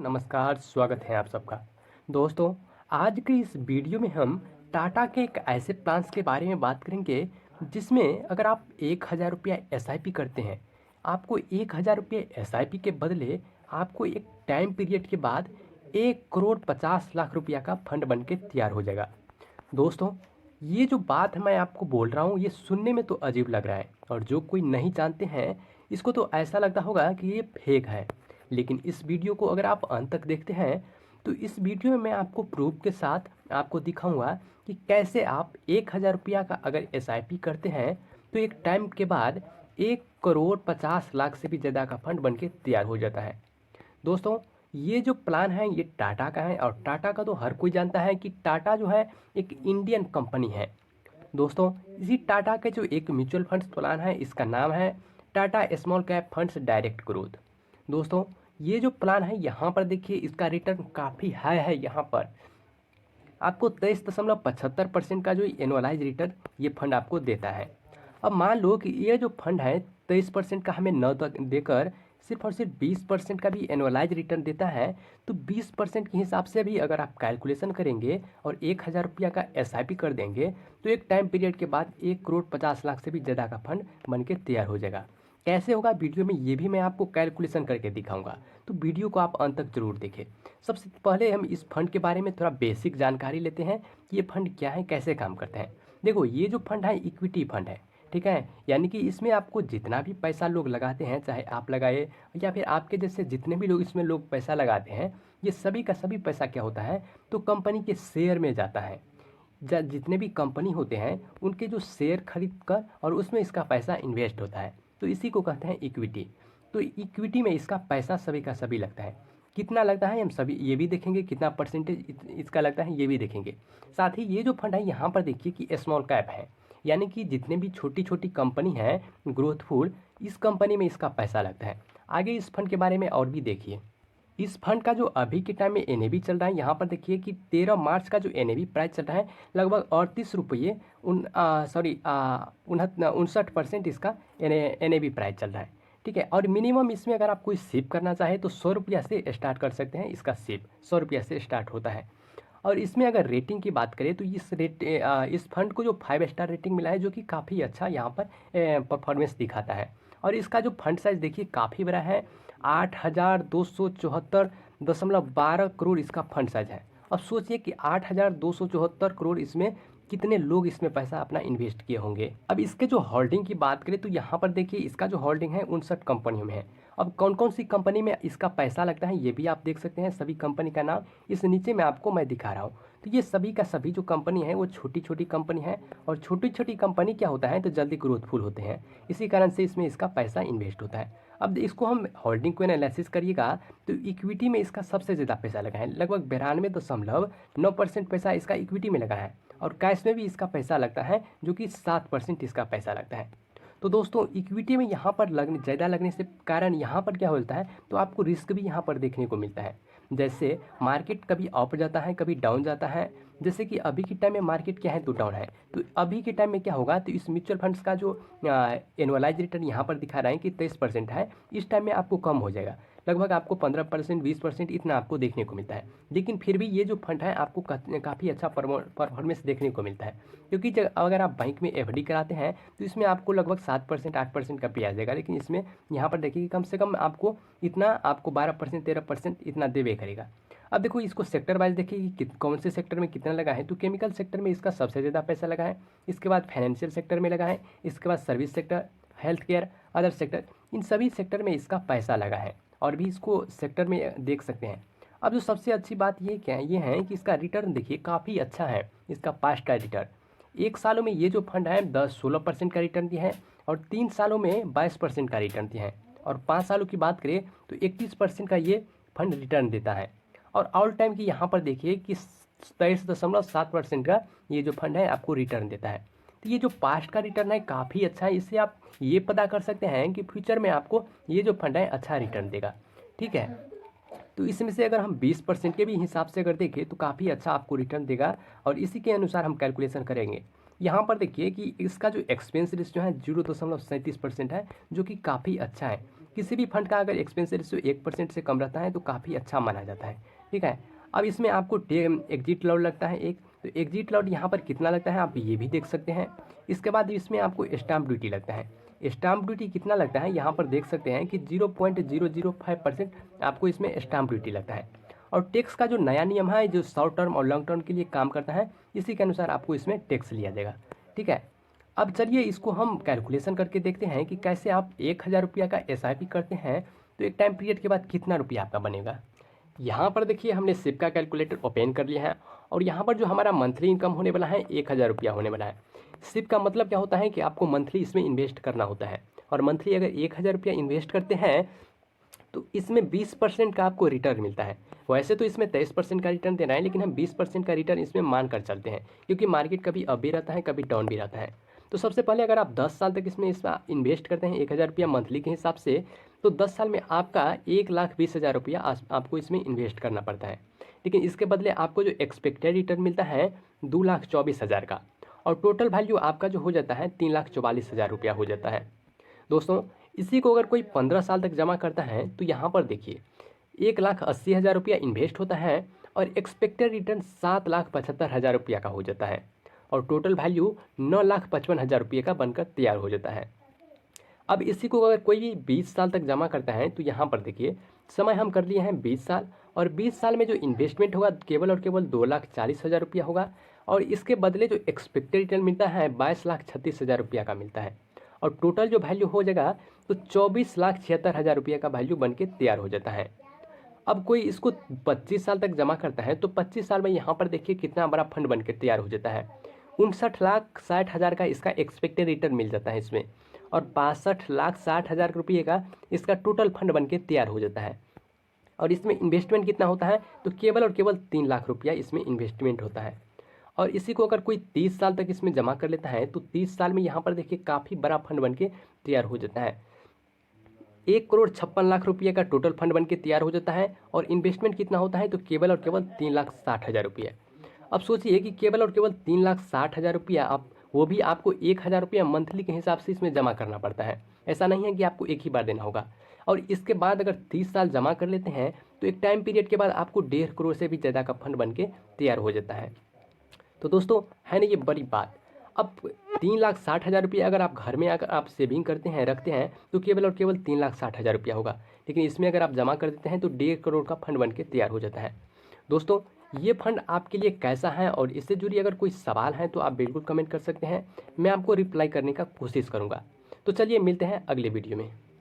नमस्कार, स्वागत है आप सबका। दोस्तों, आज के इस वीडियो में हम टाटा के एक ऐसे प्लान्स के बारे में बात करेंगे जिसमें अगर आप 1000 रुपया एसआईपी करते हैं, आपको 1000 रुपये एसआईपी के बदले आपको एक टाइम पीरियड के बाद 1,50,00,000 रुपया का फंड बन के तैयार हो जाएगा। दोस्तों, ये जो बात मैं आपको बोल रहा हूँ ये सुनने में तो अजीब लग रहा है और जो कोई नहीं जानते हैं इसको तो ऐसा लगता होगा कि ये फेक है। लेकिन इस वीडियो को अगर आप अंत तक देखते हैं तो इस वीडियो में मैं आपको प्रूफ के साथ आपको दिखाऊंगा कि कैसे आप 1000 रुपया का अगर एसआईपी करते हैं तो एक टाइम के बाद 1,50,00,000 से भी ज़्यादा का फंड बन के तैयार हो जाता है। दोस्तों, ये जो प्लान है ये टाटा का है और टाटा का तो हर कोई जानता है कि टाटा जो है एक इंडियन कंपनी है। दोस्तों, इसी टाटा के जो एक म्यूचुअल फंड्स प्लान है इसका नाम है Tata small cap funds direct growth. दोस्तों, ये जो प्लान है यहाँ पर देखिए इसका रिटर्न काफ़ी हाई है। यहाँ पर आपको 23.75% का जो एनुअलाइज रिटर्न ये फंड आपको देता है। अब मान लो कि ये जो फंड है 23% का हमें न देकर सिर्फ और सिर्फ 20% का भी एनुअलाइज रिटर्न देता है, तो 20% के हिसाब से भी अगर आप कैलकुलेशन करेंगे और 1000 रुपया का एसआईपी कर देंगे तो एक टाइम पीरियड के बाद 1,50,00,000 से भी ज़्यादा का फंड बन के तैयार हो जाएगा। कैसे होगा वीडियो में ये भी मैं आपको कैलकुलेशन करके दिखाऊंगा, तो वीडियो को आप अंत तक जरूर देखें। सबसे पहले हम इस फंड के बारे में थोड़ा बेसिक जानकारी लेते हैं कि ये फंड क्या है, कैसे काम करते हैं। देखो, ये जो फंड है इक्विटी फंड है, ठीक है। यानी कि इसमें आपको जितना भी पैसा लोग लगाते हैं, चाहे आप लगाए या फिर आपके जैसे जितने भी लोग इसमें लोग पैसा लगाते हैं, ये सभी का सभी पैसा क्या होता है तो कंपनी के शेयर में जाता है। जितने भी कंपनी होते हैं उनके जो शेयर खरीद कर और उसमें इसका पैसा इन्वेस्ट होता है, तो इसी को कहते हैं इक्विटी। तो इक्विटी में इसका पैसा सभी का सभी लगता है। कितना लगता है हम सभी ये भी देखेंगे, कितना परसेंटेज इसका लगता है ये भी देखेंगे। साथ ही ये जो फंड है यहाँ पर देखिए कि स्मॉल कैप है, यानी कि जितने भी छोटी छोटी कंपनी है ग्रोथफुल, इस कंपनी में इसका पैसा लगता है। आगे इस फंड के बारे में और भी देखिए। इस फंड का जो अभी के टाइम में एनएवी चल रहा है, यहाँ पर देखिए कि 13 मार्च का जो एनएवी प्राइस चल रहा है लगभग 38 रुपये 59% इसका एनएवी प्राइस चल रहा है, ठीक है। और मिनिमम इसमें अगर आप कोई सिप करना चाहे तो 100 रुपया से स्टार्ट कर सकते हैं। इसका सिप 100 रुपया से स्टार्ट होता है। और इसमें अगर रेटिंग की बात करें तो इस फंड को जो 5 स्टार रेटिंग मिला है, जो कि काफ़ी अच्छा यहाँ पर परफॉर्मेंस दिखाता है। और इसका जो फंड साइज देखिए काफ़ी बड़ा है, 8,274.12 करोड़ इसका फंड साइज है। अब सोचिए कि 8,274 करोड़ इसमें कितने लोग इसमें पैसा अपना इन्वेस्ट किए होंगे। अब इसके जो होल्डिंग की बात करें तो यहाँ पर देखिए इसका जो होल्डिंग है 59 कंपनियों में है। अब कौन कौन सी कंपनी में इसका पैसा लगता है ये भी आप देख सकते हैं। सभी कंपनी का नाम इस नीचे में आपको मैं दिखा रहा हूँ। तो ये सभी का सभी जो कंपनी है वो छोटी छोटी कंपनी है, और छोटी छोटी कंपनी क्या होता है तो जल्दी ग्रोथफुल होते हैं, इसी कारण से इसमें इसका पैसा इन्वेस्ट होता है। अब इसको हम होल्डिंग को एनालिसिस करिएगा तो इक्विटी में इसका सबसे ज़्यादा पैसा लगा है, लगभग 92.9% पैसा इसका इक्विटी में लगा है। और कैश में भी इसका पैसा लगता है जो कि 7% इसका पैसा लगता है। तो दोस्तों, इक्विटी में यहाँ पर ज़्यादा लगने से कारण यहाँ पर क्या होता है तो आपको रिस्क भी यहाँ पर देखने को मिलता है। जैसे मार्केट कभी अप जाता है कभी डाउन जाता है। जैसे कि अभी के टाइम में मार्केट क्या है तो डाउन है, तो अभी के टाइम में क्या होगा तो इस म्यूचुअल फंड्स का जो एनुअलाइज रिटर्न यहाँ पर दिखा रहा है कि 23% है, इस टाइम में आपको कम हो जाएगा, लगभग आपको 15% 20% इतना आपको देखने को मिलता है। लेकिन फिर भी ये जो फंड है आपको काफ़ी अच्छा परफॉर्मेंस देखने को मिलता है, क्योंकि अगर आप बैंक में एफडी कराते हैं तो इसमें आपको लगभग 7% 8% का ब्याज देगा। लेकिन इसमें यहाँ पर देखिए कि कम से कम आपको इतना आपको 12% 13% इतना देवे करेगा। अब देखो इसको सेक्टर वाइज देखिए कि कौन से सेक्टर में कितना लगा है, तो केमिकल सेक्टर में इसका सबसे ज़्यादा पैसा लगा है, इसके बाद फाइनेंशियल सेक्टर में लगा है, इसके बाद service sector, health care, other sector, इन सभी सेक्टर में इसका पैसा लगा है। और भी इसको सेक्टर में देख सकते हैं। अब जो सबसे अच्छी बात ये क्या है, ये है कि इसका रिटर्न देखिए काफ़ी अच्छा है। इसका पास्ट का रिटर्न 1 सालों में ये जो फंड है 10-16% का रिटर्न दिया है, और 3 सालों में 22% का रिटर्न दिया है, और 5 सालों की बात करें तो 31% का ये फंड रिटर्न देता है। और ऑल टाइम की यहाँ पर देखिए कि 23.7% का ये जो फंड है आपको रिटर्न देता है। तो ये जो पास्ट का रिटर्न है काफ़ी अच्छा है, इससे आप ये पता कर सकते हैं कि फ्यूचर में आपको ये जो फंड है अच्छा रिटर्न देगा, ठीक है। तो इसमें से अगर हम 20% के भी हिसाब से अगर देखें तो काफ़ी अच्छा आपको रिटर्न देगा, और इसी के अनुसार हम कैलकुलेशन करेंगे। यहाँ पर देखिए कि इसका जो एक्सपेंस रेशियो है 0.37% है, जो कि काफ़ी अच्छा है। किसी भी फंड का अगर एक्सपेंस रेशियो 1% से कम रहता है तो काफ़ी अच्छा माना जाता है। ठीक है, अब इसमें आपको एग्जिट लॉट लगता है एक, तो एग्जिट लॉट यहाँ पर कितना लगता है आप ये भी देख सकते हैं। इसके बाद इसमें आपको स्टाम्प ड्यूटी लगता है। स्टाम्प ड्यूटी कितना लगता है यहाँ पर देख सकते हैं कि 0.005% आपको इसमें स्टाम्प ड्यूटी लगता है। और टैक्स का जो नया नियम है जो शॉर्ट टर्म और लॉन्ग टर्म के लिए काम करता है, इसी के अनुसार आपको इसमें टैक्स लिया जाएगा। ठीक है, अब चलिए इसको हम कैलकुलेशन करके देखते हैं कि कैसे आप 1000 रुपया का SIP करते हैं तो एक टाइम पीरियड के बाद कितना रुपया आपका बनेगा। यहाँ पर देखिए हमने सिप का कैलकुलेटर ओपन कर लिया है और यहाँ पर जो हमारा मंथली इनकम होने वाला है 1000 रुपया होने वाला है। सिप का मतलब क्या होता है कि आपको मंथली इसमें इन्वेस्ट करना होता है, और मंथली अगर 1000 रुपया इन्वेस्ट करते हैं तो इसमें 20% का आपको रिटर्न मिलता है। वैसे तो इसमें 23% का रिटर्न देना है, लेकिन हम 20% का रिटर्न इसमें मान कर चलते हैं क्योंकि मार्केट कभी अप भी रहता है कभी डाउन भी रहता है। तो सबसे पहले अगर आप 10 साल तक इसमें इन्वेस्ट करते हैं 1000 रुपया मंथली के हिसाब से, तो 10 साल में आपका 1,20,000 रुपया आपको इसमें इन्वेस्ट करना पड़ता है। लेकिन इसके बदले आपको जो एक्सपेक्टेड रिटर्न मिलता है 2,24,000 का, और टोटल वैल्यू आपका जो हो जाता है 3,44,000 रुपया हो जाता है। दोस्तों इसी को अगर कोई 15 साल तक जमा करता है तो यहाँ पर देखिए 1,80,000 रुपया इन्वेस्ट होता है और एक्सपेक्टेड रिटर्न 7,75,000 रुपया का हो जाता है, और टोटल वैल्यू 9,55,000 रुपये का बनकर तैयार हो जाता है। अब इसी को अगर कोई भी 20 साल तक जमा करता है तो यहाँ पर देखिए समय हम कर लिए हैं 20 साल, और 20 साल में जो इन्वेस्टमेंट होगा केवल और केवल 2,40,000 रुपया होगा, और इसके बदले जो एक्सपेक्टेड रिटर्न मिलता है 22,36,000 रुपया का मिलता है, और टोटल जो वैल्यू हो जाएगा तो 24,76,000 रुपये का वैल्यू बन के तैयार हो जाता है। अब कोई इसको 25 साल तक जमा करता है तो 25 साल में यहाँ पर देखिए कितना बड़ा फंड बन के तैयार हो जाता है। 59,60,000 का इसका एक्सपेक्टेड रिटर्न मिल जाता है इसमें, और 62,60,000 रुपये का इसका टोटल फंड बन के तैयार हो जाता है। और इसमें इन्वेस्टमेंट कितना होता है तो केवल और केवल 3 लाख रुपया इसमें इन्वेस्टमेंट होता है। और इसी को अगर कोई 30 साल तक इसमें जमा कर लेता है तो 30 साल में यहाँ पर देखिए काफ़ी बड़ा फंड बन के तैयार हो जाता है। 1,56,00,000 रुपये का टोटल फंड बन के तैयार हो जाता है, और इन्वेस्टमेंट कितना होता है तो केवल और केवल 3,60,000 रुपये। अब सोचिए कि केवल और केवल 3,60,000 रुपया आप, वो भी आपको 1,000 रुपया मंथली के हिसाब से इसमें जमा करना पड़ता है। ऐसा नहीं है कि आपको एक ही बार देना होगा, और इसके बाद अगर 30 साल जमा कर लेते हैं तो एक टाइम पीरियड के बाद आपको 1.5 करोड़ से भी ज़्यादा का फंड बन के तैयार हो जाता है। तो दोस्तों है ना ये बड़ी बात। अब 3,60,000 रुपये अगर आप घर में अगर आप सेविंग करते हैं रखते हैं तो केवल और केवल 3,60,000 रुपया होगा, लेकिन इसमें अगर आप जमा कर देते हैं तो 1.5 करोड़ का फंड बन के तैयार हो जाता है। दोस्तों ये फंड आपके लिए कैसा है और इससे जुड़ी अगर कोई सवाल है तो आप बिल्कुल कमेंट कर सकते हैं, मैं आपको रिप्लाई करने का कोशिश करूँगा। तो चलिए मिलते हैं अगले वीडियो में।